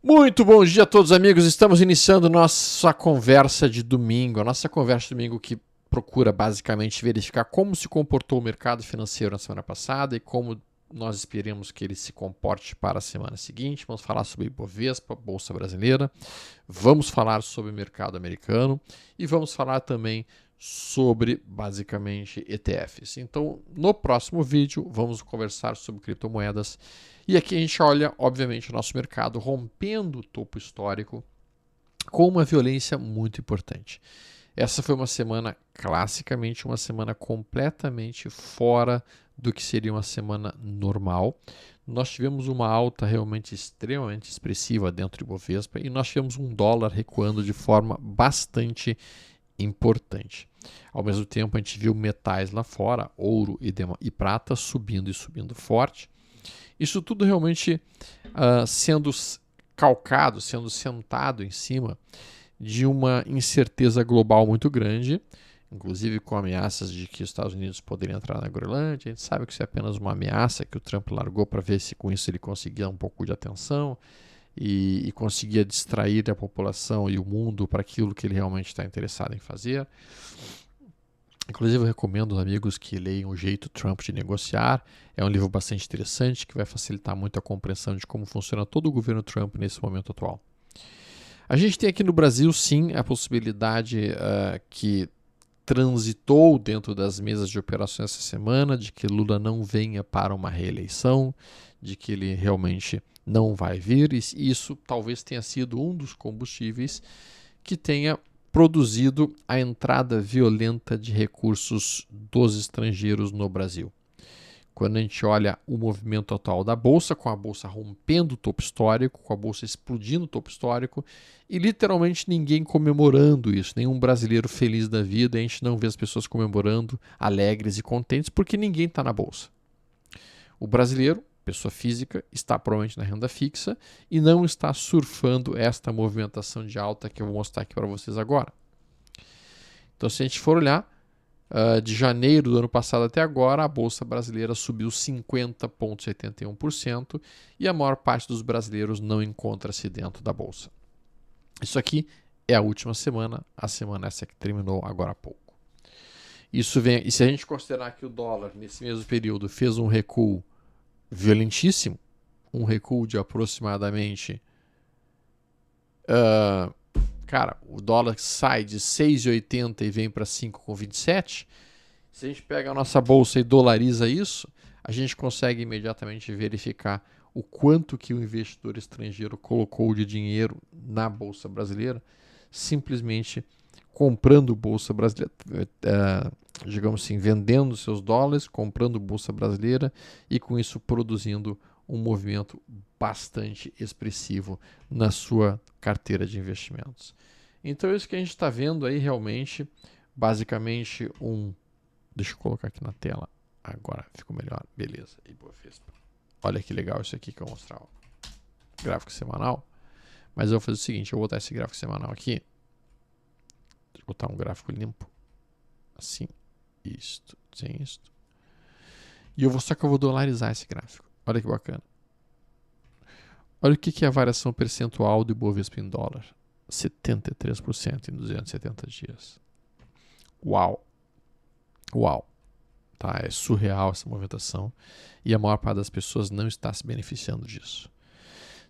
Muito bom dia a todos, amigos. Estamos iniciando nossa conversa de domingo. A nossa conversa de domingo que procura basicamente verificar como se comportou o mercado financeiro na semana passada e como nós esperamos que ele se comporte para a semana seguinte. Vamos falar sobre Ibovespa, Bolsa Brasileira, vamos falar sobre o mercado americano e vamos falar também sobre basicamente ETFs. Então, no próximo vídeo, vamos conversar sobre criptomoedas. E aqui a gente olha, obviamente, o nosso mercado rompendo o topo histórico com uma violência muito importante. Essa foi uma semana, classicamente, uma semana completamente fora do que seria uma semana normal. Nós tivemos uma alta realmente extremamente expressiva dentro do Ibovespa e nós tivemos um dólar recuando de forma bastante importante. Ao mesmo tempo, a gente viu metais lá fora, ouro e prata, subindo e subindo forte. Isso tudo realmente sendo calcado, sendo sentado em cima de uma incerteza global muito grande, inclusive com ameaças de que os Estados Unidos poderiam entrar na Groenlândia. A gente sabe que isso é apenas uma ameaça que o Trump largou para ver se com isso ele conseguia um pouco de atenção e conseguia distrair a população e o mundo para aquilo que ele realmente está interessado em fazer. Inclusive, eu recomendo aos amigos que leiam O Jeito Trump de Negociar. É um livro bastante interessante que vai facilitar muito a compreensão de como funciona todo o governo Trump nesse momento atual. A gente tem aqui no Brasil, sim, a possibilidade que transitou dentro das mesas de operações essa semana, de que Lula não venha para uma reeleição, de que ele realmente não vai vir, e isso talvez tenha sido um dos combustíveis que tenha produzido a entrada violenta de recursos dos estrangeiros no Brasil. Quando a gente olha o movimento atual da Bolsa, com a Bolsa rompendo o topo histórico, com a Bolsa explodindo o topo histórico, e literalmente ninguém comemorando isso, nenhum brasileiro feliz da vida, a gente não vê as pessoas comemorando, alegres e contentes, porque ninguém está na Bolsa. O brasileiro, pessoa física, está provavelmente na renda fixa e não está surfando esta movimentação de alta que eu vou mostrar aqui para vocês agora. Então, se a gente for olhar, de janeiro do ano passado até agora, a Bolsa Brasileira subiu 50,71% e a maior parte dos brasileiros não encontra-se dentro da Bolsa. Isso aqui é a última semana, a semana essa que terminou agora há pouco. Isso vem, e se a gente considerar que o dólar, nesse mesmo período, fez um recuo violentíssimo, um recuo de aproximadamente... cara, o dólar sai de 6,80 e vem para 5,27. Se a gente pega a nossa bolsa e dolariza isso, a gente consegue imediatamente verificar o quanto que o investidor estrangeiro colocou de dinheiro na bolsa brasileira, simplesmente comprando bolsa brasileira, digamos assim, vendendo seus dólares, comprando bolsa brasileira e com isso produzindo um movimento bastante expressivo na sua carteira de investimentos. Então, isso que a gente está vendo aí realmente, basicamente, deixa eu colocar aqui na tela. Agora ficou melhor. Beleza. Ibovespa. Olha que legal isso aqui que eu vou mostrar. Ó. Gráfico semanal. Mas eu vou fazer o seguinte. Eu vou botar esse gráfico semanal aqui. Deixa eu botar um gráfico limpo. Assim. Isto. Sem isto. E só que eu vou dolarizar esse gráfico. Olha que bacana. Olha o que é a variação percentual do Ibovespa em dólar. 73% em 270 dias. Uau. Uau. Tá? É surreal essa movimentação e a maior parte das pessoas não está se beneficiando disso.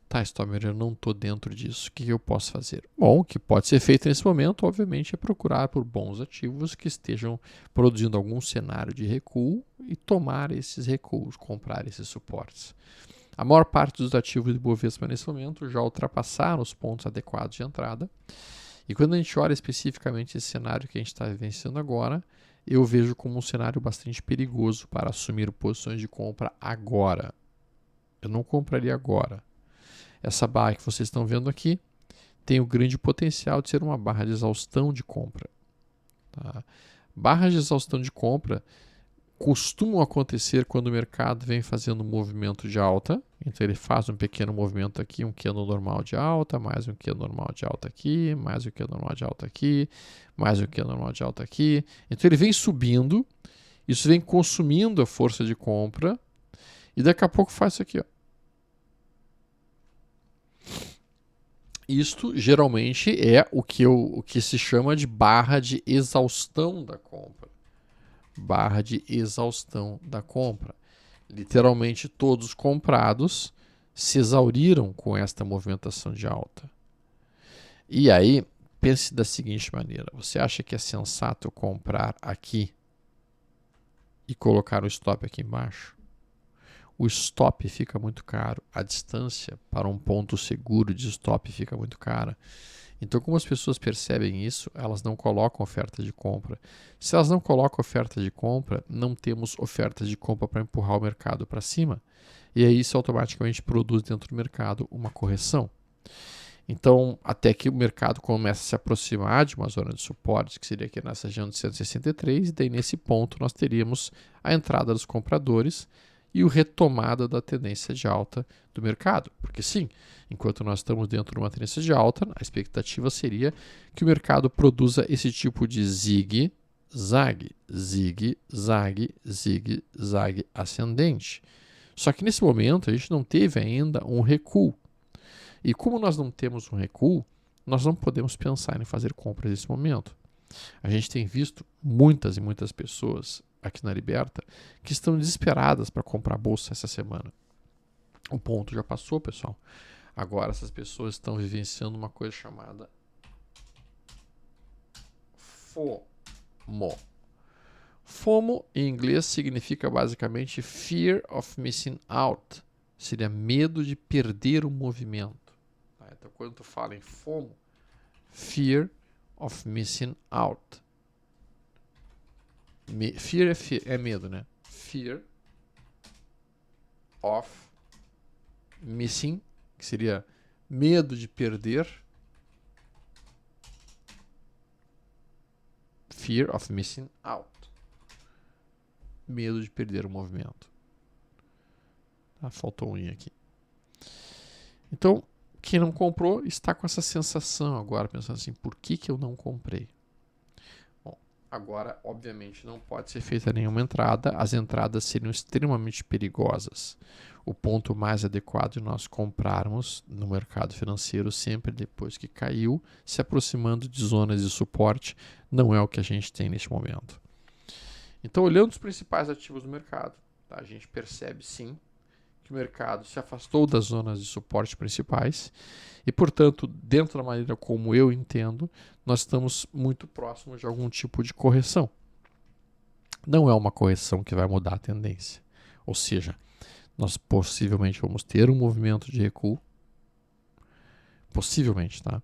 Tá, Stomer, eu não estou dentro disso. O que eu posso fazer? Bom, o que pode ser feito nesse momento, obviamente, é procurar por bons ativos que estejam produzindo algum cenário de recuo e tomar esses recuos, comprar esses suportes. A maior parte dos ativos do Ibovespa nesse momento já ultrapassaram os pontos adequados de entrada. E quando a gente olha especificamente esse cenário que a gente está vivenciando agora, eu vejo como um cenário bastante perigoso para assumir posições de compra agora. Eu não compraria agora. Essa barra que vocês estão vendo aqui tem o grande potencial de ser uma barra de exaustão de compra. Tá? Barras de exaustão de compra costumam acontecer quando o mercado vem fazendo um movimento de alta. Então ele faz um pequeno movimento aqui, um candle normal de alta, mais um candle normal de alta aqui, mais um candle normal de alta aqui, mais um candle normal de alta aqui. Então ele vem subindo, isso vem consumindo a força de compra e daqui a pouco faz isso aqui. Ó. Isto geralmente é o que se chama de barra de exaustão da compra. Barra de exaustão da compra. Literalmente todos os comprados se exauriram com esta movimentação de alta. E aí, pense da seguinte maneira: você acha que é sensato comprar aqui e colocar o stop aqui embaixo? O stop fica muito caro, a distância para um ponto seguro de stop fica muito cara. Então, como as pessoas percebem isso, elas não colocam oferta de compra. Se elas não colocam oferta de compra, não temos oferta de compra para empurrar o mercado para cima. E aí isso automaticamente produz dentro do mercado uma correção. Então, até que o mercado começa a se aproximar de uma zona de suporte, que seria aqui nessa região de 163, e daí nesse ponto nós teríamos a entrada dos compradores e a retomada da tendência de alta do mercado. Porque sim, enquanto nós estamos dentro de uma tendência de alta, a expectativa seria que o mercado produza esse tipo de zigue-zague, zigue-zague, zigue-zague ascendente. Só que nesse momento a gente não teve ainda um recuo. E como nós não temos um recuo, nós não podemos pensar em fazer compras nesse momento. A gente tem visto muitas e muitas pessoas aqui na Liberta que estão desesperadas para comprar bolsa essa semana. O ponto já passou, pessoal. Agora essas pessoas estão vivenciando uma coisa chamada FOMO. FOMO em inglês significa basicamente Fear of Missing Out. Seria medo de perder o movimento. Então, quando tu fala em FOMO, Fear of Missing Out. Fear é medo, né? Fear of Missing, que seria medo de perder. Fear of Missing Out. Medo de perder o movimento. Faltou um i aqui. Então, quem não comprou está com essa sensação agora, pensando assim, por que eu não comprei? Bom, agora, obviamente, não pode ser feita nenhuma entrada, as entradas seriam extremamente perigosas. O ponto mais adequado de nós comprarmos no mercado financeiro, sempre depois que caiu, se aproximando de zonas de suporte, não é o que a gente tem neste momento. Então, olhando os principais ativos do mercado, tá, a gente percebe sim que o mercado se afastou das zonas de suporte principais e, portanto, dentro da maneira como eu entendo, nós estamos muito próximos de algum tipo de correção. Não é uma correção que vai mudar a tendência. Ou seja, nós possivelmente vamos ter um movimento de recuo, possivelmente, tá?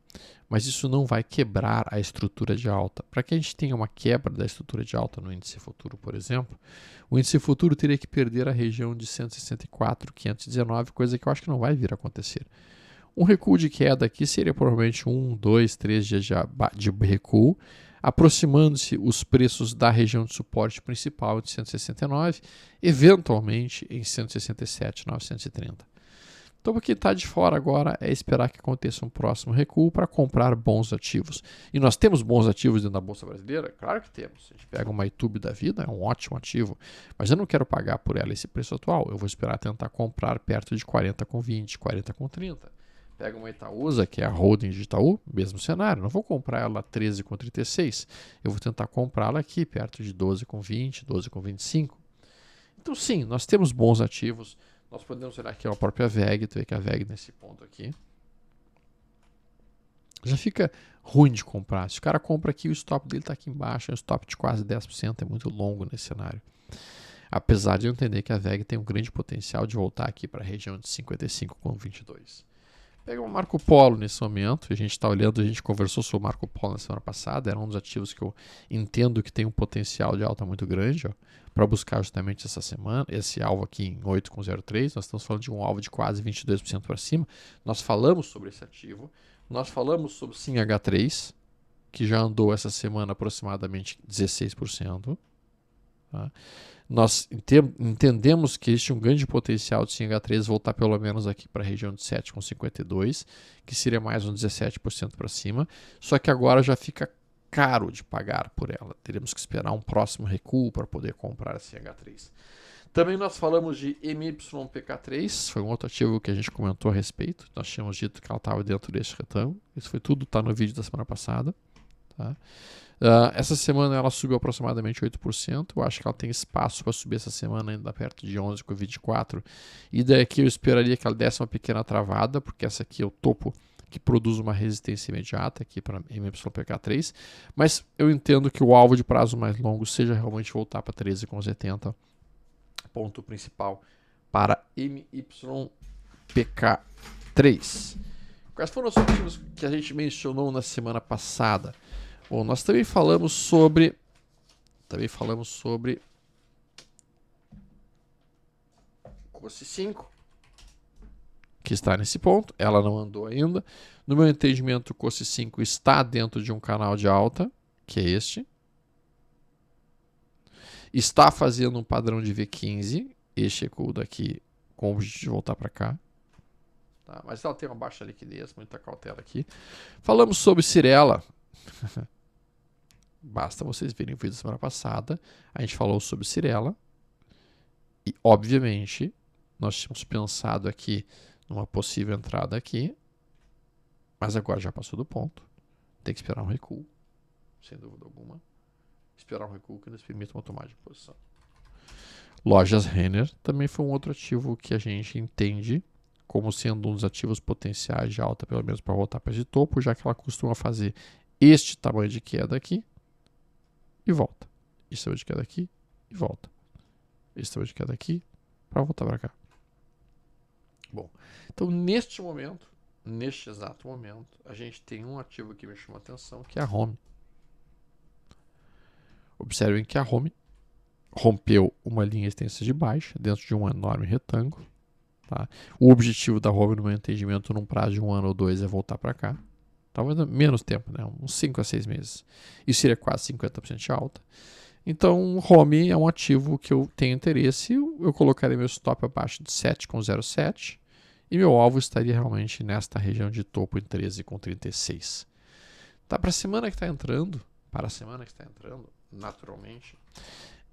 Mas isso não vai quebrar a estrutura de alta. Para que a gente tenha uma quebra da estrutura de alta no índice futuro, por exemplo, o índice futuro teria que perder a região de 164,519, coisa que eu acho que não vai vir a acontecer. Um recuo de queda aqui seria provavelmente 1, 2, 3 dias de recuo, aproximando-se os preços da região de suporte principal de 169, eventualmente em 167,930. Então, o que está de fora agora é esperar que aconteça um próximo recuo para comprar bons ativos. E nós temos bons ativos dentro da Bolsa Brasileira? Claro que temos. A gente pega uma YouTube da vida, é um ótimo ativo, mas eu não quero pagar por ela esse preço atual. Eu vou esperar tentar comprar perto de 40,20, 40,30. Pega uma Itaúsa, que é a holding de Itaú, mesmo cenário. Não vou comprar ela a 13,36. Eu vou tentar comprá-la aqui perto de 12,20, 12,25. Então, sim, nós temos bons ativos. Nós podemos olhar aqui a própria VEG, tu vê que a VEG nesse ponto aqui já fica ruim de comprar. Se o cara compra aqui, o stop dele está aqui embaixo, é um stop de quase 10%, é muito longo nesse cenário. Apesar de eu entender que a VEG tem um grande potencial de voltar aqui para a região de 55,22. Pega o Marco Polo nesse momento, a gente está olhando, a gente conversou sobre o Marco Polo na semana passada, era um dos ativos que eu entendo que tem um potencial de alta muito grande, para buscar justamente essa semana, esse alvo aqui em 8,03, nós estamos falando de um alvo de quase 22% para cima. Nós falamos sobre esse ativo, nós falamos sobre o SIM-H3, que já andou essa semana aproximadamente 16%. Tá? Nós entendemos que existe um grande potencial de SIM-H3 voltar pelo menos aqui para a região de 7,52, que seria mais uns 17% para cima, só que agora já fica caro de pagar por ela. Teremos que esperar um próximo recuo para poder comprar a SIM-H3. Também nós falamos de MYPK3, foi um outro ativo que a gente comentou a respeito. Nós tínhamos dito que ela estava dentro deste retângulo. Isso foi tudo, está no vídeo da semana passada. Tá? Essa semana ela subiu aproximadamente 8%. Eu acho que ela tem espaço para subir essa semana ainda perto de 11,24. E daqui eu esperaria que ela desse uma pequena travada, porque essa aqui é o topo que produz uma resistência imediata aqui para MYPK3. Mas eu entendo que o alvo de prazo mais longo seja realmente voltar para 13,70. Ponto principal para MYPK3. Quais foram os ativos que a gente mencionou na semana passada? Bom, nós também falamos sobre COSI 5, que está nesse ponto, ela não andou ainda. No meu entendimento, o COSI 5 está dentro de um canal de alta, que é este. Está fazendo um padrão de V15, este recuo daqui com o objetivo de voltar para cá. Tá? Mas ela tem uma baixa liquidez, muita cautela aqui. Falamos sobre Cyrela. Basta vocês verem o vídeo da semana passada. A gente falou sobre Cyrela. E, obviamente, nós tínhamos pensado aqui numa possível entrada aqui. Mas agora já passou do ponto. Tem que esperar um recuo, sem dúvida alguma. Esperar um recuo que nos permita uma tomada de posição. Lojas Renner também foi um outro ativo que a gente entende como sendo um dos ativos potenciais de alta, pelo menos para voltar para esse topo, já que ela costuma fazer este tamanho de queda aqui e volta. Esse tamanho de queda aqui e volta. Esse tamanho de queda aqui para voltar para cá. Bom, então neste exato momento, a gente tem um ativo que me chama a atenção, que é a Home. Observem que a Home rompeu uma linha extensa de baixa dentro de um enorme retângulo. Tá? O objetivo da Home, no meu entendimento, num prazo de 1 ano ou 2, é voltar para cá. Talvez menos tempo, né? Uns 5 a 6 meses. Isso seria quase 50% de alta. Então, Home é um ativo que eu tenho interesse. Eu colocaria meu stop abaixo de 7,07 e meu alvo estaria realmente nesta região de topo em 13,36. Tá, para a semana que está entrando, naturalmente,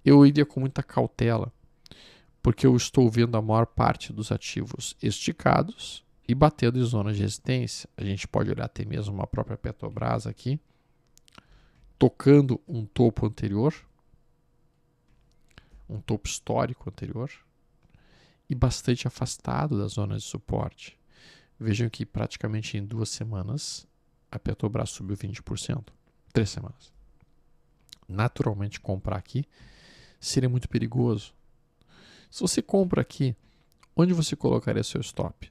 eu iria com muita cautela, porque eu estou vendo a maior parte dos ativos esticados e batendo em zonas de resistência. A gente pode olhar até mesmo uma própria Petrobras aqui, tocando um topo anterior, um topo histórico anterior, e bastante afastado das zonas de suporte. Vejam que praticamente em 2 semanas a Petrobras subiu 20%. 3 semanas. Naturalmente, comprar aqui seria muito perigoso. Se você compra aqui, onde você colocaria seu stop?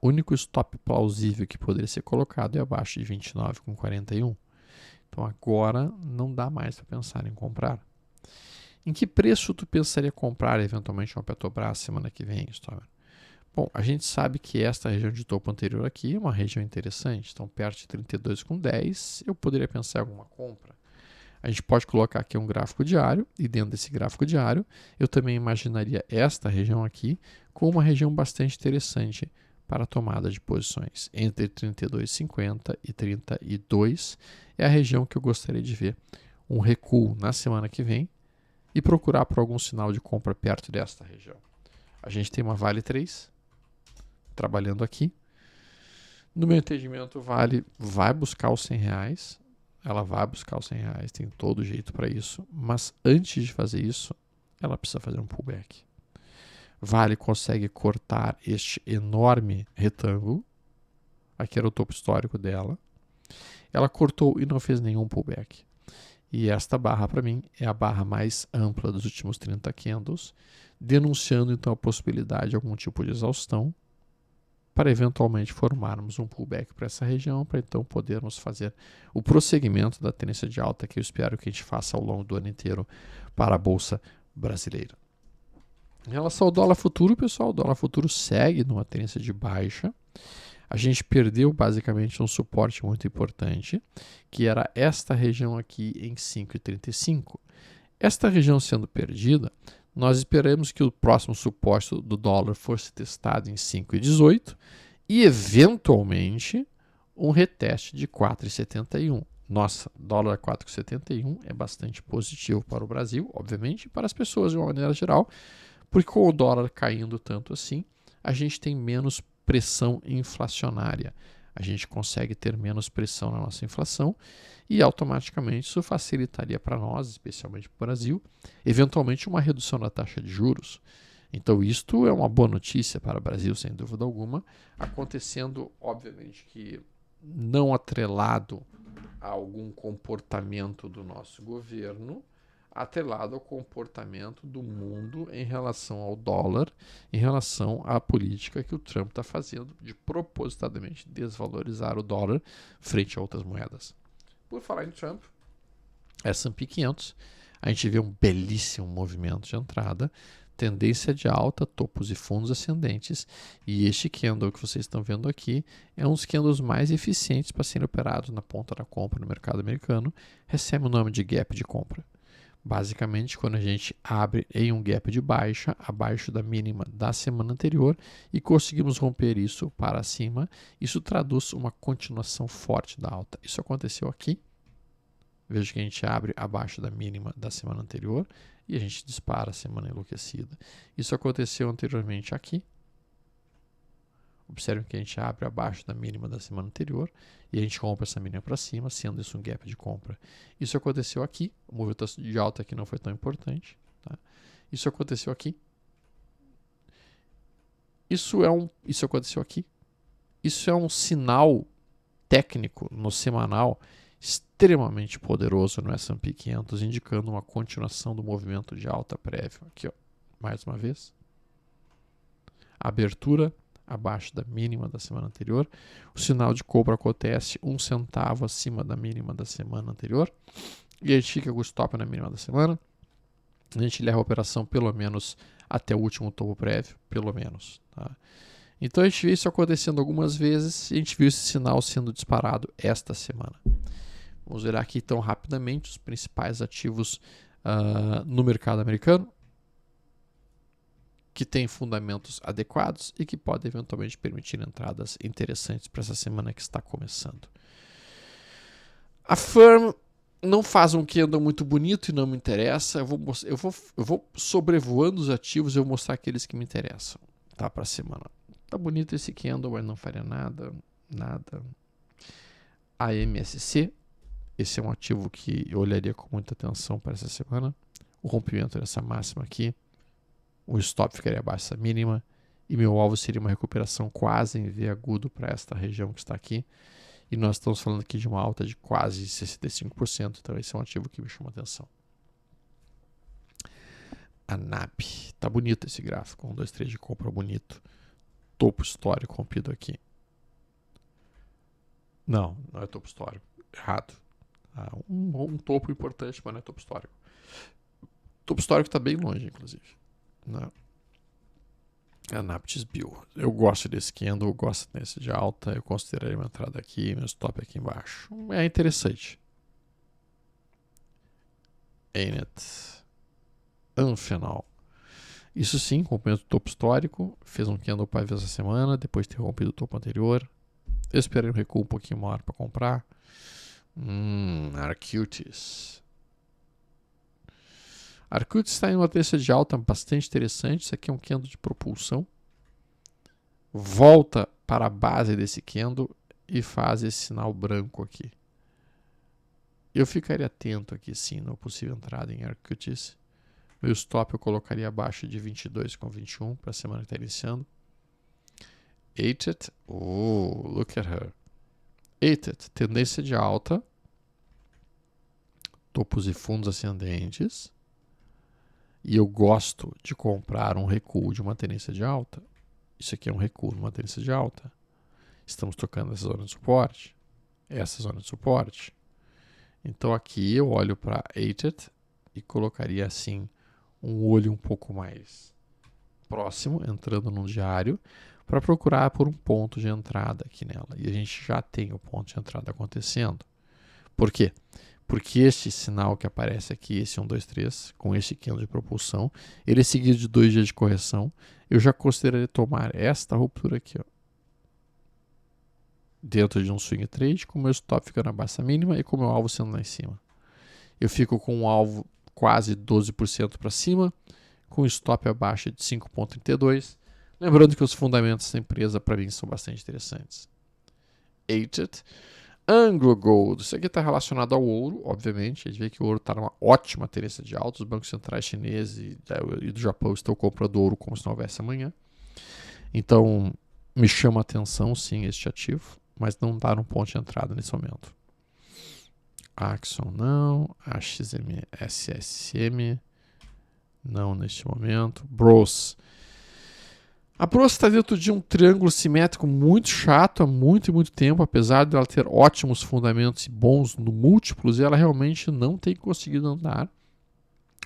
O único stop plausível que poderia ser colocado é abaixo de 29,41. Então agora não dá mais para pensar em comprar. Em que preço tu pensaria comprar eventualmente uma Petrobras semana que vem, Stormer? Bom, a gente sabe que esta região de topo anterior aqui é uma região interessante. Então perto de 32,10 eu poderia pensar em alguma compra. A gente pode colocar aqui um gráfico diário, e dentro desse gráfico diário, eu também imaginaria esta região aqui como uma região bastante interessante para a tomada de posições. Entre 32,50 e 32 é a região que eu gostaria de ver um recuo na semana que vem e procurar por algum sinal de compra perto desta região. A gente tem uma Vale 3 trabalhando aqui. No meu entendimento, Vale vai buscar os R$100. Ela vai buscar os R$100, tem todo jeito para isso, mas antes de fazer isso, ela precisa fazer um pullback. Vale consegue cortar este enorme retângulo, aqui era o topo histórico dela, ela cortou e não fez nenhum pullback. E esta barra, para mim, é a barra mais ampla dos últimos 30 candles, denunciando então a possibilidade de algum tipo de exaustão, para eventualmente formarmos um pullback para essa região, para então podermos fazer o prosseguimento da tendência de alta que eu espero que a gente faça ao longo do ano inteiro para a Bolsa Brasileira. Em relação ao dólar futuro, pessoal, o dólar futuro segue numa tendência de baixa. A gente perdeu basicamente um suporte muito importante, que era esta região aqui em 5,35. Esta região sendo perdida, nós esperamos que o próximo suporte do dólar fosse testado em 5,18 e, eventualmente, um reteste de 4,71. Nossa, dólar a 4,71 é bastante positivo para o Brasil, obviamente, e para as pessoas de uma maneira geral, Porque com o dólar caindo tanto assim, a gente tem menos pressão inflacionária. A gente consegue ter menos pressão na nossa inflação e automaticamente isso facilitaria para nós, especialmente para o Brasil, eventualmente uma redução da taxa de juros. Então isto é uma boa notícia para o Brasil, sem dúvida alguma, acontecendo, obviamente, que não atrelado a algum comportamento do nosso governo, atrelado ao comportamento do mundo em relação ao dólar, em relação à política que o Trump está fazendo de propositadamente desvalorizar o dólar frente a outras moedas. Por falar em Trump, S&P 500, a gente vê um belíssimo movimento de entrada, tendência de alta, topos e fundos ascendentes, e este candle que vocês estão vendo aqui é um dos candles mais eficientes para serem operados na ponta da compra no mercado americano, recebe o nome de gap de compra. Basicamente, quando a gente abre em um gap de baixa, abaixo da mínima da semana anterior, e conseguimos romper isso para cima, isso traduz uma continuação forte da alta. Isso aconteceu aqui. Veja que a gente abre abaixo da mínima da semana anterior e a gente dispara a semana enlouquecida. Isso aconteceu anteriormente aqui. Observem que a gente abre abaixo da mínima da semana anterior e a gente compra essa mínima para cima, sendo isso um gap de compra. Isso aconteceu aqui. O movimento de alta aqui não foi tão importante. Tá? Isso aconteceu aqui. Isso aconteceu aqui. Isso é um sinal técnico no semanal extremamente poderoso no S&P 500, indicando uma continuação do movimento de alta prévio. Aqui, ó, mais uma vez. Abertura abaixo da mínima da semana anterior. O sinal de compra acontece 1 centavo acima da mínima da semana anterior. E a gente fica com o stop na mínima da semana. A gente leva a operação pelo menos até o último topo prévio, pelo menos. Tá? Então a gente viu isso acontecendo algumas vezes e a gente viu esse sinal sendo disparado esta semana. Vamos ver aqui então rapidamente os principais ativos no mercado americano que têm fundamentos adequados e que podem eventualmente permitir entradas interessantes para essa semana que está começando. A Firm não faz um candle muito bonito e não me interessa. Eu vou sobrevoando os ativos e eu vou mostrar aqueles que me interessam, tá, para a semana. Tá bonito esse candle, mas não faria nada. A MSC, esse é um ativo que eu olharia com muita atenção para essa semana. O rompimento dessa máxima aqui, o stop ficaria abaixo dessa mínima e meu alvo seria uma recuperação quase em V agudo para esta região que está aqui. E nós estamos falando aqui de uma alta de quase 65%, então esse é um ativo que me chama atenção. A NAP, tá bonito esse gráfico, 1, 2, 3 de compra bonito. Topo histórico rompido aqui. Não é topo histórico, errado. Um topo importante, mas não é topo histórico. Topo histórico está bem longe, inclusive. Não. A Naptis Bill. Eu gosto desse candle, eu gosto desse de alta, eu consideraria uma entrada aqui, meu stop aqui embaixo. É interessante. Anet. Anfenol. Isso sim, rompimento do topo histórico, fez um candle para ver essa semana, depois de ter rompido o topo anterior. Eu esperei um recuo um pouquinho maior para comprar. Arcutis. Arcutis está em uma tendência de alta bastante interessante. Isso aqui é um candle de propulsão. Volta para a base desse candle e faz esse sinal branco aqui. Eu ficaria atento aqui sim na possível entrada em Arcutis. Meu stop eu colocaria abaixo de 22,21 para a semana que está iniciando. ATET. Oh, look at her. ATET, tendência de alta. Topos e fundos ascendentes. E eu gosto de comprar um recuo de uma tendência de alta. Isso aqui é um recuo de uma tendência de alta. Estamos tocando essa zona de suporte. Essa zona de suporte. Então aqui eu olho para ATET e colocaria assim um olho um pouco mais próximo, entrando no diário, para procurar por um ponto de entrada aqui nela. E a gente já tem o ponto de entrada acontecendo. Por quê? Porque este sinal que aparece aqui, esse 1, 2, 3, com esse candle de propulsão, ele é seguido de 2 dias de correção. Eu já consideraria tomar esta ruptura aqui, ó, dentro de um swing trade, com o meu stop ficando abaixo da mínima e com o meu alvo sendo lá em cima. Eu fico com um alvo quase 12% para cima, com stop abaixo de 5,32. Lembrando que os fundamentos da empresa, para mim, são bastante interessantes. ATET. Anglo Gold. Isso aqui está relacionado ao ouro, obviamente. A gente vê que o ouro está numa ótima tendência de alta. Os bancos centrais chineses e do Japão estão comprando ouro como se não houvesse amanhã. Então, me chama a atenção, sim, este ativo, mas não dá um ponto de entrada nesse momento. Axon não, SSM não neste momento. Bros. A Bros está dentro de um triângulo simétrico muito chato há muito e muito tempo, apesar de ela ter ótimos fundamentos e bons no múltiplos, e ela realmente não tem conseguido andar.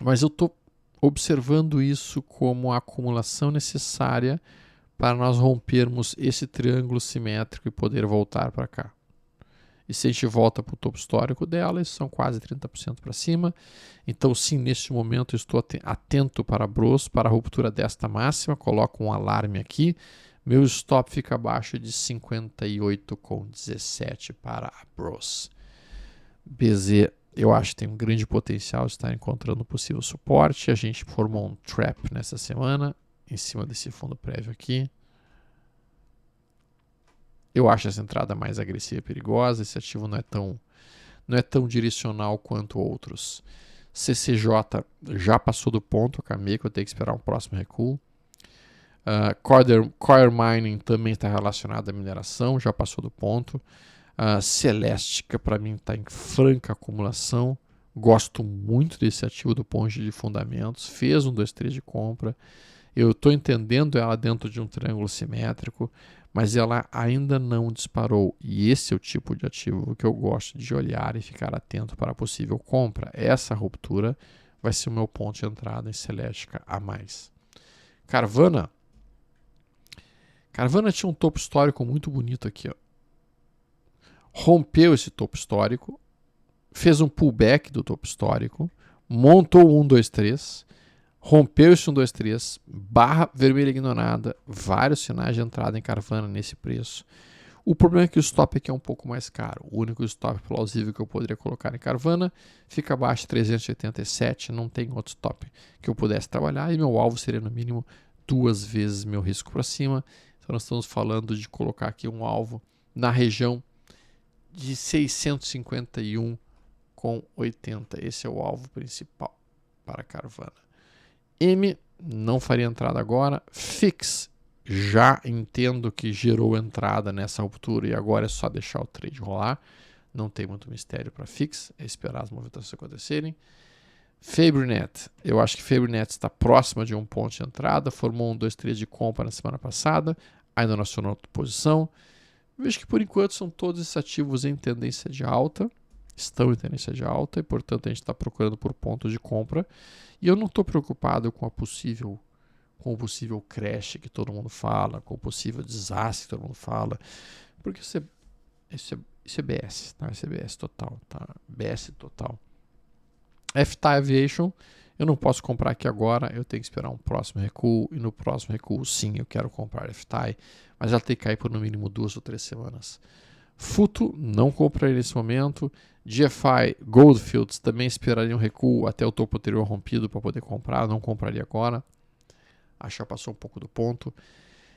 Mas eu estou observando isso como a acumulação necessária para nós rompermos esse triângulo simétrico e poder voltar para cá. E se a gente volta para o topo histórico dela, eles são quase 30% para cima. Então, sim, neste momento eu estou atento para a Bros, para a ruptura desta máxima. Coloco um alarme aqui. Meu stop fica abaixo de 58,17 para a Bros. BZ, eu acho que tem um grande potencial de estar encontrando possível suporte. A gente formou um trap nessa semana, em cima desse fundo prévio aqui. Eu acho essa entrada mais agressiva e perigosa. Esse ativo não é tão direcional quanto outros. CCJ já passou do ponto, a Cameco, eu tenho que esperar um próximo recuo. Coir Mining também está relacionado à mineração, já passou do ponto. Celestica, para mim, está em franca acumulação. Gosto muito desse ativo do ponto de fundamentos. Fez um 2, 3 de compra. Eu estou entendendo ela dentro de um triângulo simétrico, mas ela ainda não disparou. E esse é o tipo de ativo que eu gosto de olhar e ficar atento para a possível compra. Essa ruptura vai ser o meu ponto de entrada em Celestica a mais. Carvana tinha um topo histórico muito bonito aqui, ó. Rompeu esse topo histórico, fez um pullback do topo histórico, montou 1, 2, 3, rompeu esse 1, 2, 3, barra vermelha ignorada, vários sinais de entrada em Carvana nesse preço. O problema é que o stop aqui é um pouco mais caro. O único stop plausível que eu poderia colocar em Carvana fica abaixo de 387, não tem outro stop que eu pudesse trabalhar, e meu alvo seria no mínimo 2 vezes meu risco para cima. Então nós estamos falando de colocar aqui um alvo na região de 651,80. Esse é o alvo principal para Carvana. M, não faria entrada agora. Fix, já entendo que gerou entrada nessa ruptura e agora é só deixar o trade rolar. Não tem muito mistério para Fix, é esperar as movimentações acontecerem. Fabrinet, eu acho que Fabrinet está próxima de um ponto de entrada, formou um 2, 3 de compra na semana passada, ainda não acionou outra posição. Vejo que por enquanto são todos esses ativos em tendência de alta, estão em tendência de alta e portanto a gente está procurando por pontos de compra. E eu não estou preocupado com o possível crash que todo mundo fala, com o possível desastre que todo mundo fala, porque isso é BS, tá? Isso é BS total, tá? BS total. FTAI Aviation, eu não posso comprar aqui agora, eu tenho que esperar um próximo recuo, e no próximo recuo, sim, eu quero comprar FTAI, mas ela tem que cair por no mínimo 2 ou 3 semanas. Futo, não comprei nesse momento. GFI, Goldfields, também esperaria um recuo até o topo anterior rompido para poder comprar, não compraria agora. Acho que já passou um pouco do ponto.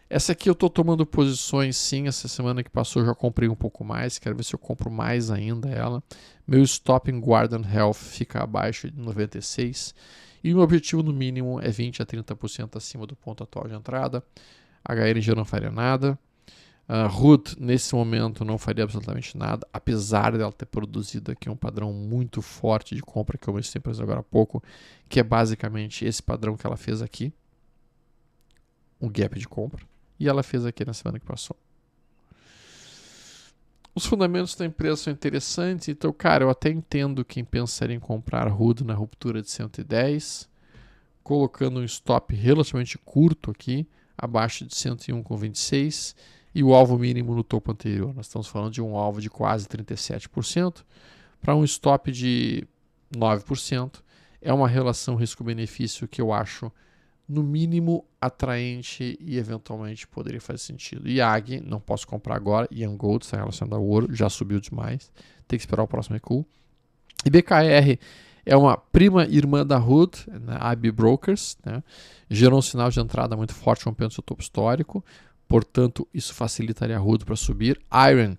Essa aqui eu estou tomando posições, sim, essa semana que passou eu já comprei um pouco mais, quero ver se eu compro mais ainda ela. Meu stop em Guardant Health fica abaixo de 96 e o meu objetivo no mínimo é 20 a 30% acima do ponto atual de entrada. HRG não faria nada. Hood, nesse momento, não faria absolutamente nada, apesar dela ter produzido aqui um padrão muito forte de compra que eu mostrei para vocês agora há pouco, que é basicamente esse padrão que ela fez aqui, um gap de compra, e ela fez aqui na semana que passou. Os fundamentos da empresa são interessantes, então, cara, eu até entendo quem pensaria em comprar Hood na ruptura de 110, colocando um stop relativamente curto aqui, abaixo de 101,26, e o alvo mínimo no topo anterior. Nós estamos falando de um alvo de quase 37%, para um stop de 9%. É uma relação risco-benefício que eu acho, no mínimo, atraente e eventualmente poderia fazer sentido. IAG, não posso comprar agora. Ian Gold está relacionado ao ouro, já subiu demais. Tem que esperar o próximo recuo. E BKR É uma prima irmã da Hood, né, AB Brokers, né? Gerou um sinal de entrada muito forte, rompendo seu topo histórico. Portanto, isso facilitaria a Hood para subir. Iron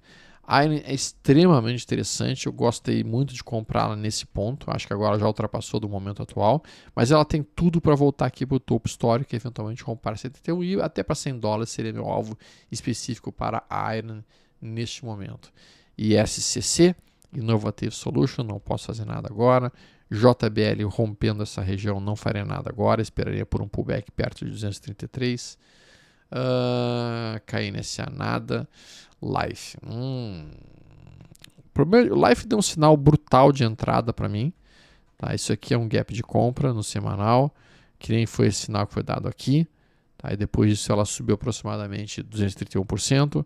é extremamente interessante. Eu gostei muito de comprá-la nesse ponto. Acho que agora já ultrapassou do momento atual. Mas ela tem tudo para voltar aqui para o topo histórico e eventualmente comprar 71 e até para $100 seria meu alvo específico para a Iron neste momento. E SCC, Innovative Solution, não posso fazer nada agora. JBL rompendo essa região, não faria nada agora. Esperaria por um pullback perto de 233. KNSA nada. Life. Life deu um sinal brutal de entrada para mim. Tá? Isso aqui é um gap de compra no semanal, que nem foi esse sinal que foi dado aqui. Tá? E depois disso ela subiu aproximadamente 231%.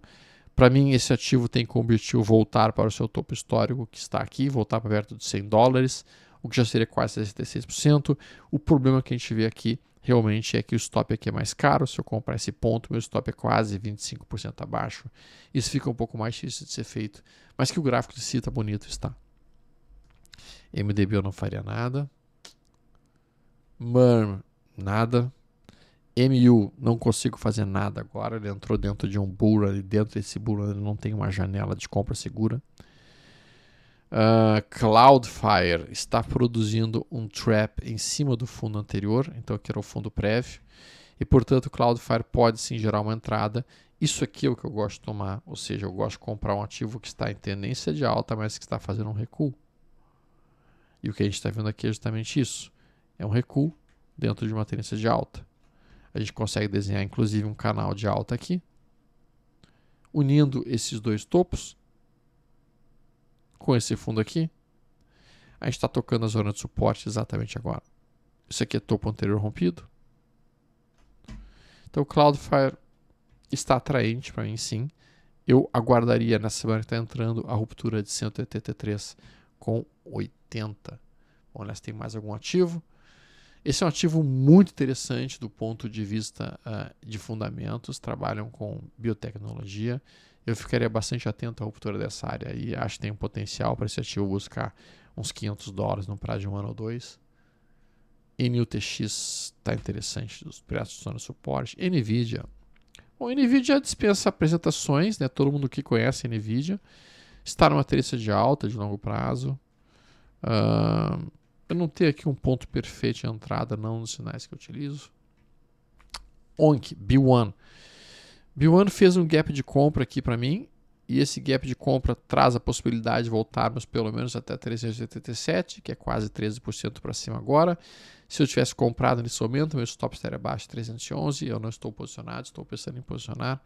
Para mim, esse ativo tem como objetivo voltar para o seu topo histórico, que está aqui, voltar para perto de $100, o que já seria quase 66%. O problema que a gente vê aqui realmente é que o stop aqui é mais caro. Se eu comprar esse ponto, meu stop é quase 25% abaixo. Isso fica um pouco mais difícil de ser feito, mas que o gráfico de si está bonito, está. MDB eu não faria nada. MURM, nada. MU, não consigo fazer nada agora. Ele entrou dentro de um bull ali. Dentro desse bull ele não tem uma janela de compra segura. Cloudflare está produzindo um trap em cima do fundo anterior. Então aqui era o fundo prévio. E portanto Cloudflare pode sim gerar uma entrada. Isso aqui é o que eu gosto de tomar. Ou seja, eu gosto de comprar um ativo que está em tendência de alta, mas que está fazendo um recuo. E o que a gente está vendo aqui é justamente isso. É um recuo dentro de uma tendência de alta. A gente consegue desenhar inclusive um canal de alta aqui, unindo esses dois topos com esse fundo aqui. A gente está tocando a zona de suporte exatamente agora. Isso aqui é topo anterior rompido. Então o Cloudflare está atraente para mim, sim. Eu aguardaria nessa semana que está entrando a ruptura de 183,80. Bom, aliás, tem mais algum ativo? Esse é um ativo muito interessante do ponto de vista de fundamentos, trabalham com biotecnologia. Eu ficaria bastante atento à ruptura dessa área e acho que tem um potencial para esse ativo buscar uns $500 no prazo de um ano ou dois. NUTX está interessante, dos preços de zona de suporte. NVIDIA. Bom, NVIDIA dispensa apresentações, né? Todo mundo que conhece a NVIDIA está numa tendência de alta de longo prazo. Eu não tenho aqui um ponto perfeito de entrada, não nos sinais que eu utilizo. ONC, B1. B1 fez um gap de compra aqui para mim, e esse gap de compra traz a possibilidade de voltarmos pelo menos até 387, que é quase 13% para cima agora. Se eu tivesse comprado nesse momento, meu stop estaria abaixo de 311, eu não estou posicionado, estou pensando em posicionar.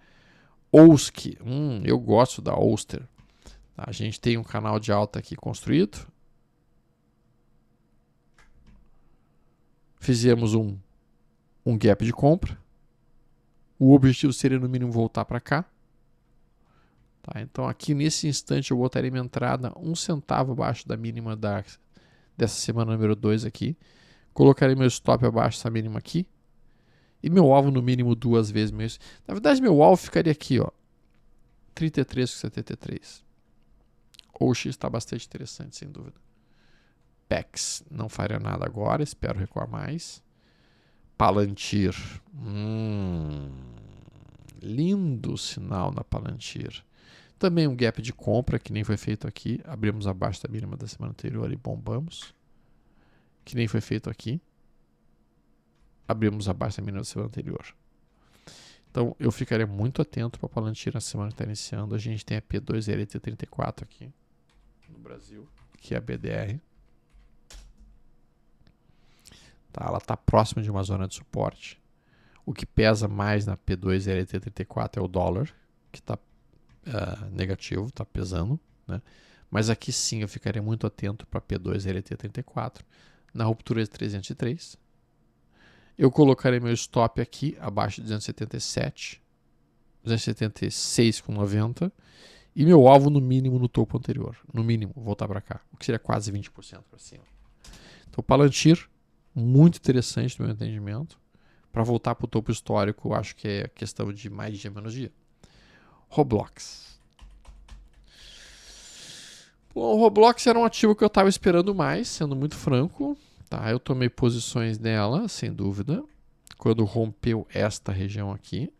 OSC, eu gosto da Oster. A gente tem um canal de alta aqui construído. Fizemos um gap de compra. O objetivo seria no mínimo voltar para cá. Tá, então aqui nesse instante eu botaria minha entrada 1 centavo abaixo da mínima dessa semana número 2 aqui. Colocaria meu stop abaixo dessa mínima aqui. E meu alvo no mínimo 2 vezes mesmo. Na verdade meu alvo ficaria aqui, ó, 33,73. OX está bastante interessante, sem dúvida. PEX, não faria nada agora, espero recuar mais. Palantir. Lindo sinal na Palantir. Também um gap de compra, que nem foi feito aqui. Abrimos abaixo da mínima da semana anterior e bombamos. Que nem foi feito aqui. Abrimos abaixo da mínima da semana anterior. Então eu ficaria muito atento para a Palantir na semana que está iniciando. A gente tem a P2LT34 aqui no Brasil, que é a BDR. Tá, ela está próxima de uma zona de suporte. O que pesa mais na P2LT34 é o dólar, que está negativo, está pesando. Né? Mas aqui sim eu ficaria muito atento para P2LT34 na ruptura de 303. Eu colocarei meu stop aqui abaixo de 277, 276,90 e meu alvo no mínimo no topo anterior. No mínimo, voltar para cá, o que seria quase 20% para cima. Então, Palantir, muito interessante no meu entendimento. Para voltar para o topo histórico, eu acho que é questão de mais dia, menos dia. Roblox. Bom, o Roblox era um ativo que eu estava esperando mais, sendo muito franco. Tá, eu tomei posições nela, sem dúvida, quando rompeu esta região aqui.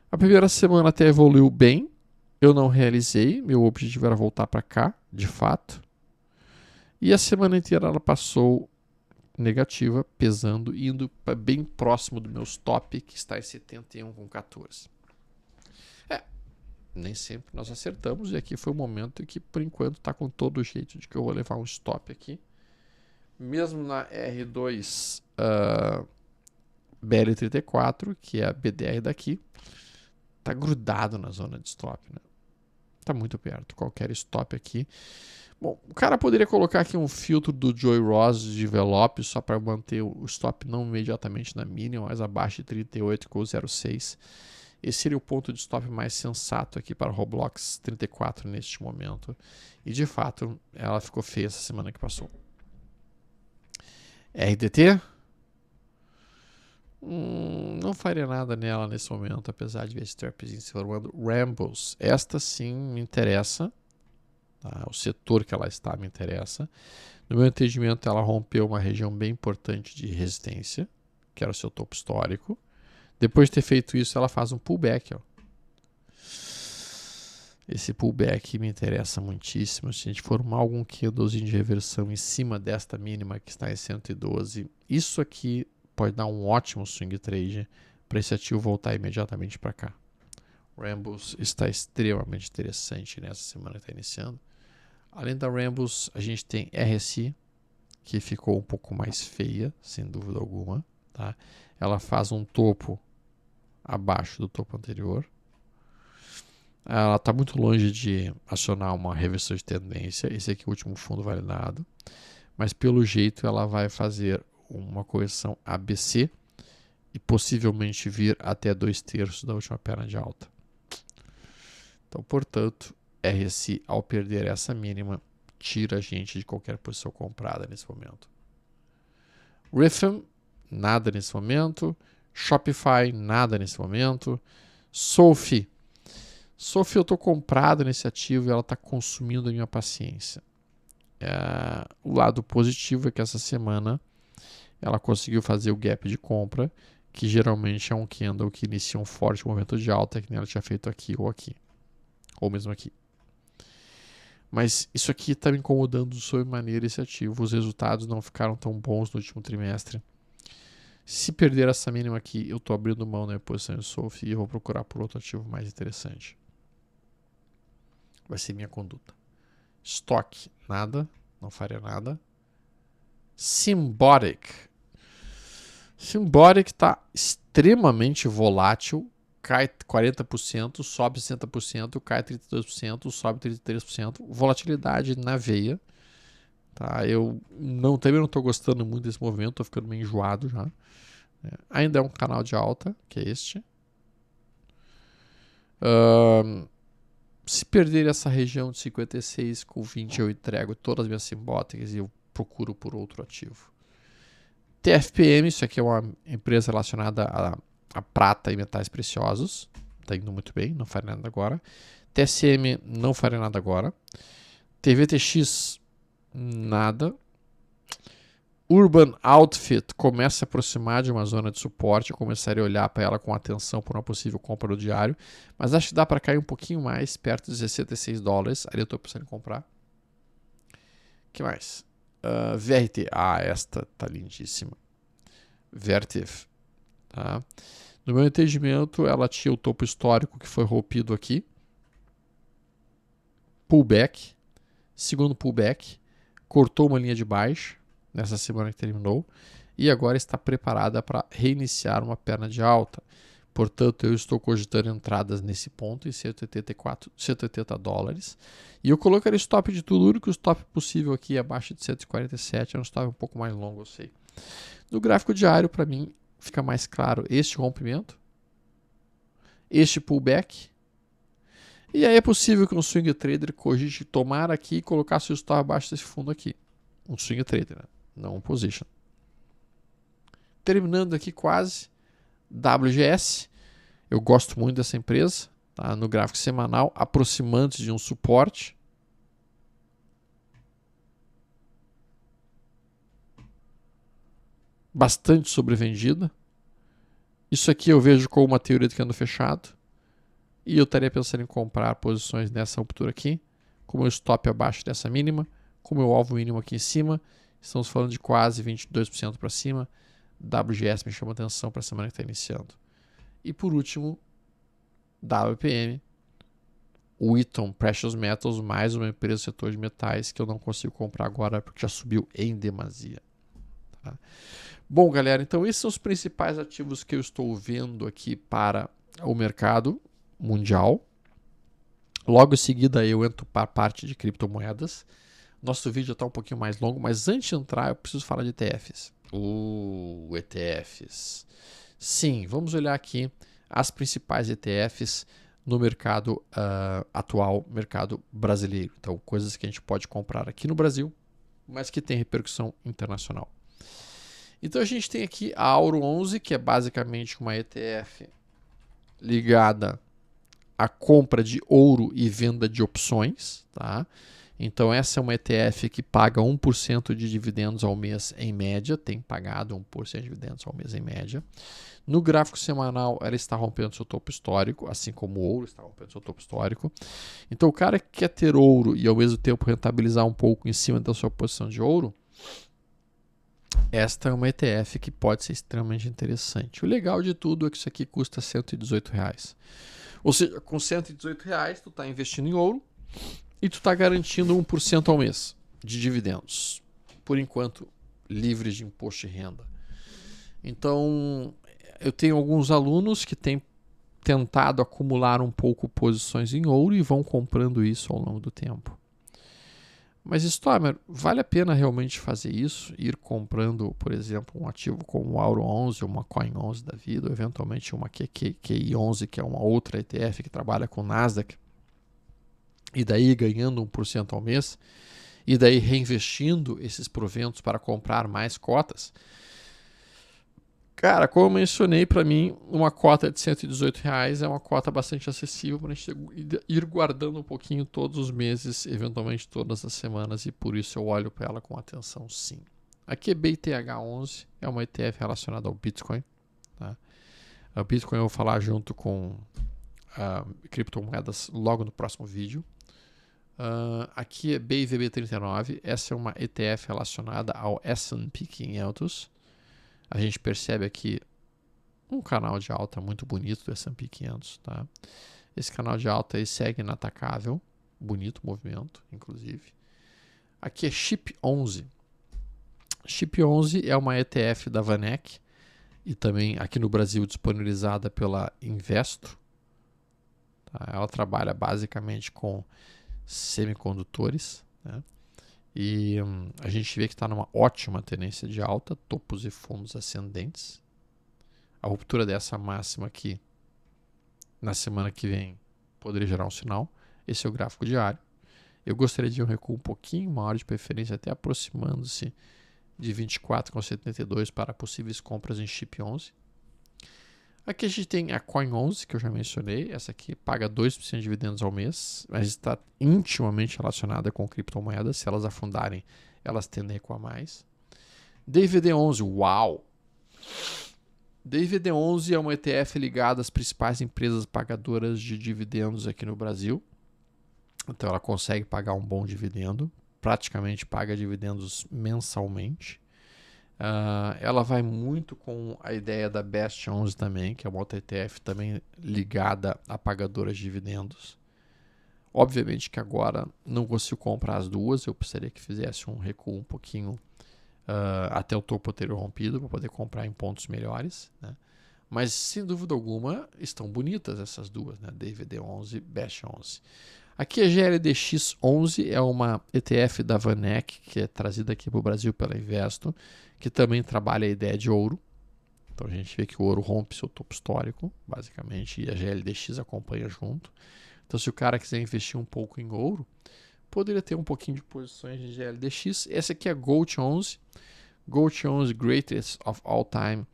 A primeira semana até evoluiu bem. Eu não realizei, meu objetivo era voltar para cá, de fato. E a semana inteira ela passou negativa, pesando, indo bem próximo do meu stop, que está em 71,14. Nem sempre nós acertamos, e aqui foi o momento em que, por enquanto, está com todo o jeito de que eu vou levar um stop aqui. Mesmo na R2 BL34, que é a BDR daqui, tá grudado na zona de stop, né? Tá muito perto, qualquer stop aqui. Bom, o cara poderia colocar aqui um filtro do Joy Ross de envelope só para manter o stop não imediatamente na mínima, mas abaixo de 38,06. Esse seria o ponto de stop mais sensato aqui para o Roblox 34 neste momento. E de fato, ela ficou feia essa semana que passou. RDT? Não faria nada nela nesse momento, apesar de ver esse trapzinho se formando. Rambles, esta sim me interessa. Tá? O setor que ela está me interessa. No meu entendimento, ela rompeu uma região bem importante de resistência, que era o seu topo histórico. Depois de ter feito isso, ela faz um pullback. Ó. Esse pullback me interessa muitíssimo. Se a gente formar algum candlezinho de reversão em cima desta mínima que está em 112, isso aqui pode dar um ótimo swing trade para esse ativo voltar imediatamente para cá. Rambles está extremamente interessante nessa semana que está iniciando. Além da Rambles, a gente tem RSI, que ficou um pouco mais feia, sem dúvida alguma. Tá? Ela faz um topo abaixo do topo anterior. Ela está muito longe de acionar uma reversão de tendência. Esse aqui é o último fundo validado. Mas pelo jeito ela vai fazer uma correção ABC e possivelmente vir até 2/3 da última perna de alta. Então, portanto, RSI, ao perder essa mínima, tira a gente de qualquer posição comprada nesse momento. Rhythm, nada nesse momento. Shopify, nada nesse momento. Sophie eu estou comprado nesse ativo e ela está consumindo a minha paciência. O lado positivo é que essa semana ela conseguiu fazer o gap de compra, que geralmente é um candle que inicia um forte movimento de alta, que nem ela tinha feito aqui, ou mesmo aqui. Mas isso aqui está me incomodando sobremaneira esse ativo. Os resultados não ficaram tão bons no último trimestre. Se perder essa mínima aqui, eu estou abrindo mão da minha posição em Sophie e eu vou procurar por outro ativo mais interessante. Vai ser minha conduta. Stock, nada. Não faria nada. Symbiotic está extremamente volátil. Cai 40%, sobe 60%, cai 32%, sobe 33%. Volatilidade na veia. Tá? Eu também não estou gostando muito desse movimento, estou ficando meio enjoado já. Ainda é um canal de alta, que é este. Se perder essa região de 56 com 20, eu entrego todas as minhas simbóticas e eu procuro por outro ativo. TFPM, isso aqui é uma empresa relacionada a prata e metais preciosos. Está indo muito bem, não faria nada agora. TSM, não faria nada agora. TVTX, nada. Urban Outfit começa a aproximar de uma zona de suporte. Eu começaria a olhar para ela com atenção por uma possível compra no diário. Mas acho que dá para cair um pouquinho mais, perto de $66. Ali eu estou pensando em comprar. O que mais? VRT. Esta tá lindíssima. Vertiv. Tá? No meu entendimento, ela tinha o topo histórico que foi rompido aqui. Pullback. Segundo pullback. Cortou uma linha de baixa nessa semana que terminou, e agora está preparada para reiniciar uma perna de alta. Portanto, eu estou cogitando entradas nesse ponto em $180. E eu colocaria stop de tudo. O único stop possível aqui é abaixo de 147, é um stop um pouco mais longo, eu sei. No gráfico diário, para mim, fica mais claro este rompimento, este pullback, e aí é possível que um swing trader cogite tomar aqui e colocar seu stop abaixo desse fundo aqui. Um swing trader, né? Não um position. Terminando aqui quase, WGS. Eu gosto muito dessa empresa. tá? No gráfico semanal, aproximando-se de um suporte. Bastante sobrevendida. Isso aqui eu vejo como uma teoria de candle fechado. E eu estaria pensando em comprar posições nessa ruptura aqui, com o meu stop abaixo dessa mínima, com o meu alvo mínimo aqui em cima. Estamos falando de quase 22% para cima. WGS me chama atenção para a semana que está iniciando. E por último, WPM, Wheaton Precious Metals, mais uma empresa do setor de metais que eu não consigo comprar agora porque já subiu em demasia. Tá? Bom, galera, então esses são os principais ativos que eu estou vendo aqui para o mercado mundial. Logo em seguida eu entro para a parte de criptomoedas. Nosso vídeo está um pouquinho mais longo, mas antes de entrar eu preciso falar de ETFs. ETFs. Sim, vamos olhar aqui as principais ETFs no mercado atual, mercado brasileiro. Então, coisas que a gente pode comprar aqui no Brasil, mas que tem repercussão internacional. Então, a gente tem aqui a Auro 11, que é basicamente uma ETF ligada à compra de ouro e venda de opções, tá? Então, essa é uma ETF que paga 1% de dividendos ao mês em média, tem pagado 1% de dividendos ao mês em média. No gráfico semanal, ela está rompendo seu topo histórico, assim como o ouro está rompendo seu topo histórico. Então, o cara que quer ter ouro e ao mesmo tempo rentabilizar um pouco em cima da sua posição de ouro, esta é uma ETF que pode ser extremamente interessante. O legal de tudo é que isso aqui custa R$118. Ou seja, com R$118 tu está investindo em ouro e tu está garantindo 1% ao mês de dividendos, por enquanto livres de imposto de renda. Então, eu tenho alguns alunos que têm tentado acumular um pouco posições em ouro e vão comprando isso ao longo do tempo. Mas, Stormer, vale a pena realmente fazer isso? Ir comprando, por exemplo, um ativo como o Auro 11, uma Coin 11 da vida, ou eventualmente uma QI 11, que é uma outra ETF que trabalha com Nasdaq, e daí ganhando 1% ao mês, e daí reinvestindo esses proventos para comprar mais cotas? Cara, como eu mencionei, para mim, uma cota de R$118 é uma cota bastante acessível para a gente ir guardando um pouquinho todos os meses, eventualmente todas as semanas, e por isso eu olho para ela com atenção, sim. Aqui é BITH11, é uma ETF relacionada ao Bitcoin. Tá? O Bitcoin eu vou falar junto com criptomoedas logo no próximo vídeo. Aqui é BIVB39, essa é uma ETF relacionada ao S&P 500. A gente percebe aqui um canal de alta muito bonito do S&P 500. Tá? Esse canal de alta aí segue inatacável, bonito movimento, inclusive. Aqui é SHIP11. SHIP11 é uma ETF da VanEck e também aqui no Brasil disponibilizada pela Investo. Tá? Ela trabalha basicamente com semicondutores, né? E a gente vê que está numa ótima tendência de alta, topos e fundos ascendentes. A ruptura dessa máxima aqui na semana que vem poderia gerar um sinal. Esse é o gráfico diário. Eu gostaria de um recuo um pouquinho maior, de preferência até aproximando-se de 24,72 para possíveis compras em SHIP 11. Aqui a gente tem a Coin 11, que eu já mencionei. Essa aqui paga 2% de dividendos ao mês, mas está intimamente relacionada com criptomoedas. Se elas afundarem, elas tendem a recuar mais. DVD11, uau! DVD11 é uma ETF ligada às principais empresas pagadoras de dividendos aqui no Brasil. Então ela consegue pagar um bom dividendo, praticamente paga dividendos mensalmente. Ela vai muito com a ideia da Best 11 também, que é uma outra ETF também ligada a pagadoras de dividendos. Obviamente que agora não consigo comprar as duas, eu precisaria que fizesse um recuo um pouquinho até o topo ter rompido para poder comprar em pontos melhores, né? Mas sem dúvida alguma estão bonitas essas duas, né? DVD11 e Best 11. Aqui a GLDX11 é uma ETF da VanEck, que é trazida aqui para o Brasil pela Investo, que também trabalha a ideia de ouro. Então a gente vê que o ouro rompe seu topo histórico, basicamente, e a GLDX acompanha junto. Então se o cara quiser investir um pouco em ouro, poderia ter um pouquinho de posições de GLDX. Essa aqui é Gold 11. Gold 11 Greatest of All Time.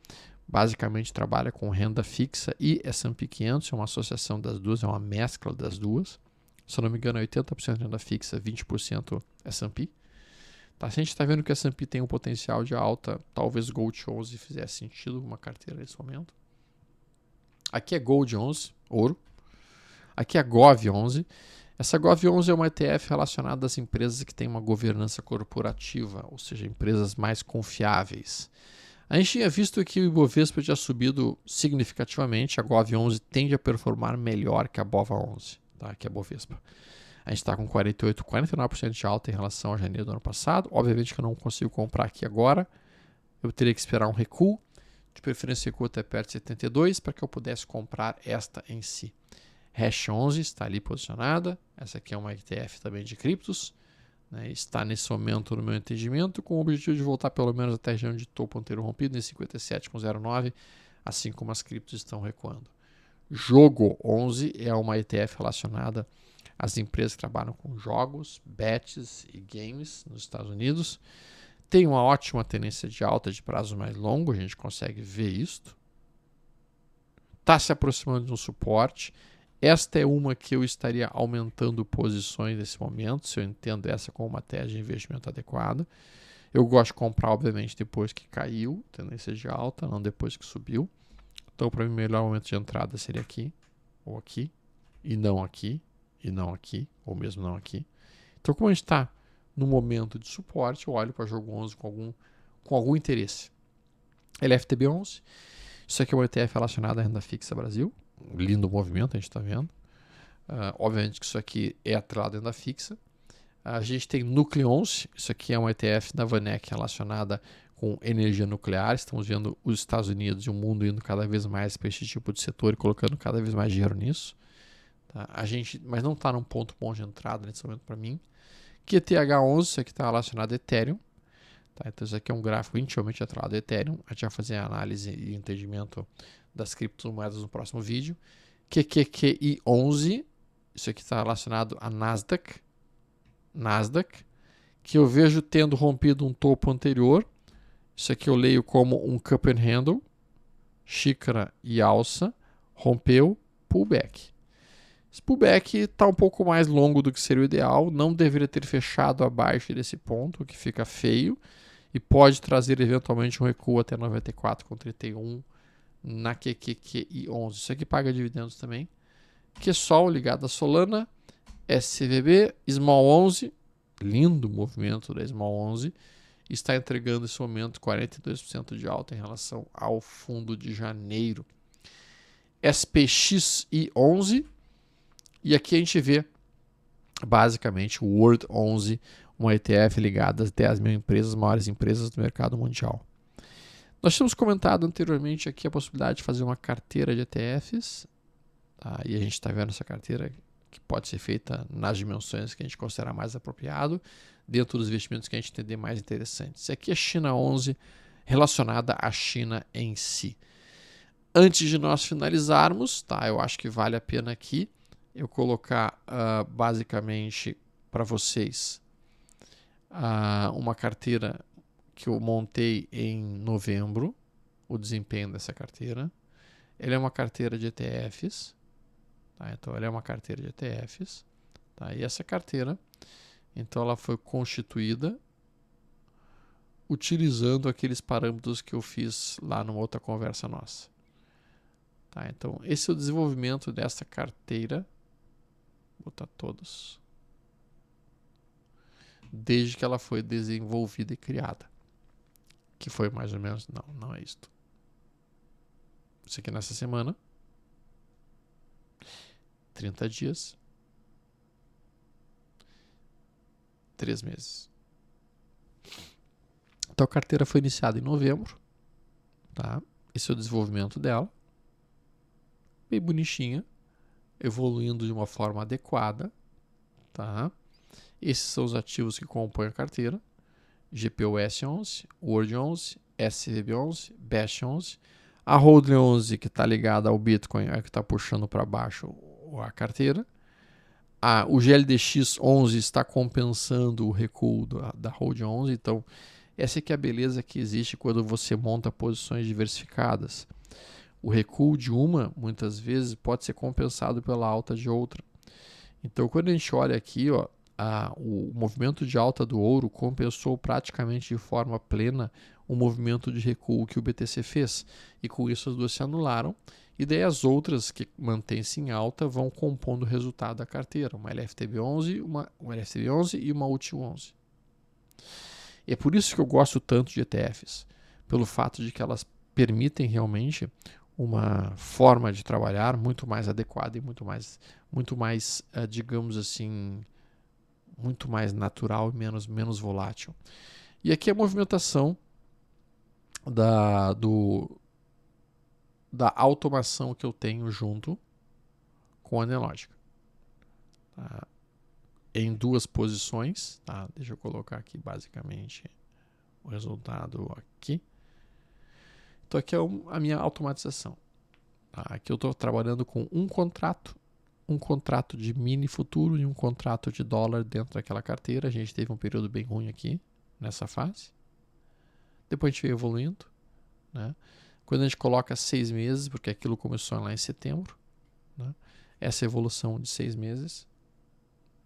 basicamente trabalha com renda fixa e S&P 500, é uma associação das duas, é uma mescla das duas. Se eu não me engano, é 80% renda fixa, 20% S&P. Tá, se a gente está vendo que o S&P tem um potencial de alta, talvez Gold 11 fizesse sentido uma carteira nesse momento. Aqui é Gold 11, ouro. Aqui é Gov 11. Essa Gov 11 é uma ETF relacionada às empresas que têm uma governança corporativa, ou seja, empresas mais confiáveis. A gente tinha visto que o Ibovespa tinha subido significativamente, a Gov 11 tende a performar melhor que a Bova 11, tá? Que é a Bovespa. A gente está com 48, 49% de alta em relação a janeiro do ano passado. Obviamente que eu não consigo comprar aqui agora. Eu teria que esperar um recuo. De preferência, recuo até perto de 72 para que eu pudesse comprar esta em si. Hash 11 está ali posicionada. Essa aqui é uma ETF também de criptos. Né? Está nesse momento, no meu entendimento, com o objetivo de voltar pelo menos até a região de topo anterior rompido, em 57,09, assim como as criptos estão recuando. Jogo 11 é uma ETF relacionada às empresas que trabalham com jogos, bets e games nos Estados Unidos. Tem uma ótima tendência de alta de prazo mais longo, a gente consegue ver isto. Está se aproximando de um suporte. Esta é uma que eu estaria aumentando posições nesse momento, se eu entendo essa como uma tese de investimento adequada. Eu gosto de comprar, obviamente, depois que caiu, tendência de alta, não depois que subiu. Então, para mim, o melhor momento de entrada seria aqui, ou aqui, e não aqui, e não aqui, ou mesmo não aqui. Então, como a gente está no momento de suporte, eu olho para o jogo 11 com algum interesse. LFTB 11, isso aqui é uma ETF relacionada à renda fixa Brasil. Lindo movimento, a gente está vendo. Obviamente que isso aqui é atrelado à renda fixa. A gente tem Núcleo 11, isso aqui é uma ETF da VanEck relacionada com energia nuclear. Estamos vendo os Estados Unidos e o mundo indo cada vez mais para esse tipo de setor e colocando cada vez mais dinheiro nisso. Tá? Mas não está num ponto bom de entrada nesse momento para mim. QTH11, isso aqui está relacionado a Ethereum. Tá? Então isso aqui é um gráfico intimamente atrelado a Ethereum. A gente vai fazer a análise e entendimento das criptomoedas no próximo vídeo. QQQI11, isso aqui está relacionado a Nasdaq, que eu vejo tendo rompido um topo anterior. Isso aqui eu leio como um cup and handle, xícara e alça, rompeu, pullback. Esse pullback está um pouco mais longo do que seria o ideal, não deveria ter fechado abaixo desse ponto, o que fica feio, e pode trazer eventualmente um recuo até 94,31 na QQQI11. Isso aqui paga dividendos também. QSOL ligado a Solana, SCVB, Small 11, lindo movimento da Small 11, está entregando nesse momento 42% de alta em relação ao fundo de janeiro. SPXI11, e aqui a gente vê basicamente o World 11, uma ETF ligada às 10 mil empresas, maiores empresas do mercado mundial. Nós tínhamos comentado anteriormente aqui a possibilidade de fazer uma carteira de ETFs, tá? E a gente está vendo essa carteira que pode ser feita nas dimensões que a gente considerar mais apropriado, dentro dos investimentos que a gente entender mais interessantes. Esse aqui é China 11, relacionada à China em si. Antes de nós finalizarmos, tá? Eu acho que vale a pena aqui eu colocar basicamente para vocês uma carteira que eu montei em novembro, o desempenho dessa carteira. Ela é uma carteira de ETFs, tá? Então ela é uma carteira de ETFs, tá? E essa carteira, então ela foi constituída utilizando aqueles parâmetros que eu fiz lá numa outra conversa nossa, tá? Então esse é o desenvolvimento dessa carteira, vou botar todos, desde que ela foi desenvolvida e criada. Que foi mais ou menos, não é isto. Isso aqui nessa semana. 30 dias. 3 meses. Então a carteira foi iniciada em novembro. Tá? Esse é o desenvolvimento dela. Bem bonitinha. Evoluindo de uma forma adequada. Tá? Esses são os ativos que compõem a carteira. GPUS 11, World 11, SVB 11, Bash 11, a Hold'em 11 que está ligada ao Bitcoin é que está puxando para baixo a carteira, o GLDX 11 está compensando o recuo da Hold'em 11, então Essa é que é a beleza que existe quando você monta posições diversificadas. O recuo de uma, muitas vezes, pode ser compensado pela alta de outra. Então, quando a gente olha aqui, ó, o movimento de alta do ouro compensou praticamente de forma plena o movimento de recuo que o BTC fez. E com isso as duas se anularam. E daí as outras que mantêm-se em alta vão compondo o resultado da carteira. Uma LFTB11, uma LFTB11 e uma UT11. E é por isso que eu gosto tanto de ETFs. Pelo fato de que elas permitem realmente uma forma de trabalhar muito mais adequada e muito mais, digamos assim, muito mais natural e menos volátil. E aqui a movimentação da automação que eu tenho junto com a Nelogica. Tá? Em duas posições. Tá? Deixa eu colocar aqui basicamente o resultado aqui. Então aqui é a minha automatização. Tá? Aqui eu estou trabalhando com um contrato de mini futuro e um contrato de dólar dentro daquela carteira. A gente teve um período bem ruim aqui nessa fase. Depois a gente veio evoluindo, né? Quando a gente coloca 6 meses, porque aquilo começou lá em setembro, né? Essa evolução de 6 meses.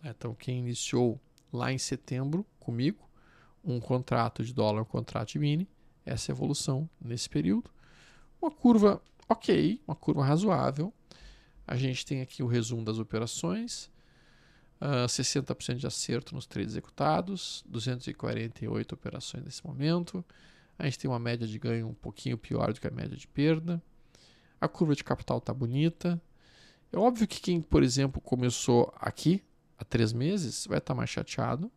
Então, quem iniciou lá em setembro comigo, um contrato de dólar, um contrato de mini, essa evolução nesse período. Uma curva ok, uma curva razoável. A gente tem aqui o resumo das operações, 60% de acerto nos trades executados, 248 operações nesse momento. A gente tem uma média de ganho um pouquinho pior do que a média de perda. A curva de capital está bonita. É óbvio que quem, por exemplo, começou aqui há 3 meses vai estar mais chateado.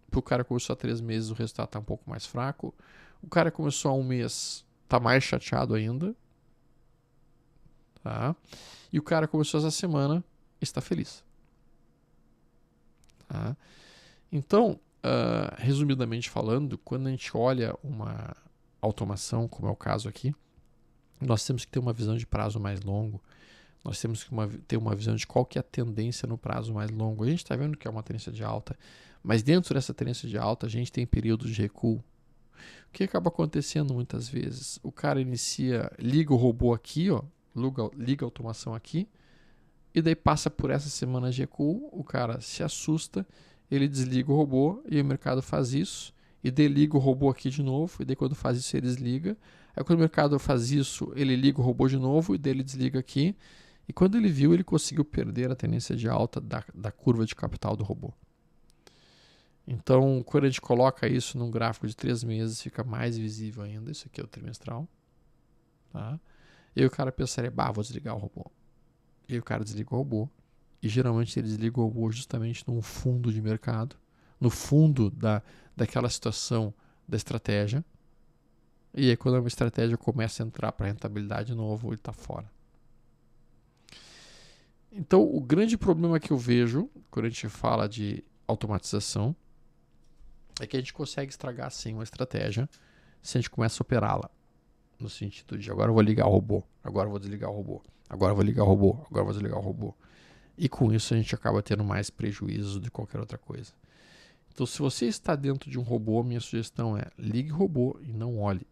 Para o cara que começou há 3 meses, o resultado está um pouco mais fraco. O cara que começou há 1 mês está mais chateado ainda. Tá? E o cara que começou essa semana está feliz. Tá? Então, resumidamente falando, quando a gente olha uma automação, como é o caso aqui, nós temos que ter uma visão de prazo mais longo. Nós temos que ter uma visão de qual que é a tendência no prazo mais longo. A gente está vendo que é uma tendência de alta, mas dentro dessa tendência de alta, a gente tem períodos de recuo. O que acaba acontecendo muitas vezes? O cara liga o robô aqui, ó, liga a automação aqui, e daí passa por essa semana de recuo, o cara se assusta, ele desliga o robô e o mercado faz isso, e daí liga o robô aqui de novo, e daí quando faz isso ele desliga. Aí quando o mercado faz isso, ele liga o robô de novo, e daí ele desliga aqui. E quando ele viu, ele conseguiu perder a tendência de alta da curva de capital do robô. Então, quando a gente coloca isso num gráfico de 3 meses, fica mais visível ainda. Isso aqui é o trimestral. Tá? E aí o cara pensaria, vou desligar o robô. E aí o cara desliga o robô. E geralmente ele desliga o robô justamente num fundo de mercado, no fundo daquela situação da estratégia. E aí quando a estratégia começa a entrar para rentabilidade de novo, ele está fora. Então o grande problema que eu vejo quando a gente fala de automatização é que a gente consegue estragar sim uma estratégia se a gente começa a operá-la. No sentido de agora eu vou ligar o robô, agora eu vou desligar o robô, agora eu vou ligar o robô, agora eu vou desligar o robô. E com isso a gente acaba tendo mais prejuízo do que qualquer outra coisa. Então se você está dentro de um robô, minha sugestão é ligue o robô e não olhe.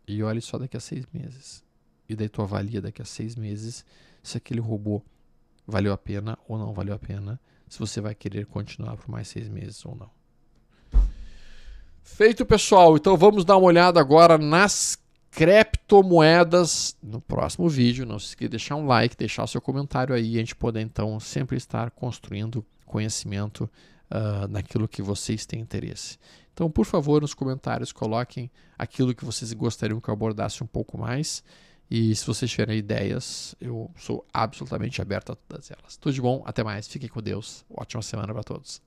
E olhe só daqui a 6 meses. E daí tu avalia daqui a 6 meses se aquele robô valeu a pena ou não valeu a pena. Se você vai querer continuar por mais 6 meses ou não. Feito, pessoal. Então vamos dar uma olhada agora nas criptomoedas no próximo vídeo. Não se esqueça de deixar um like, deixar o seu comentário aí e a gente poder então sempre estar construindo conhecimento naquilo que vocês têm interesse. Então, por favor, nos comentários coloquem aquilo que vocês gostariam que eu abordasse um pouco mais. E se vocês tiverem ideias, eu sou absolutamente aberto a todas elas. Tudo de bom, até mais, fiquem com Deus. Ótima semana para todos.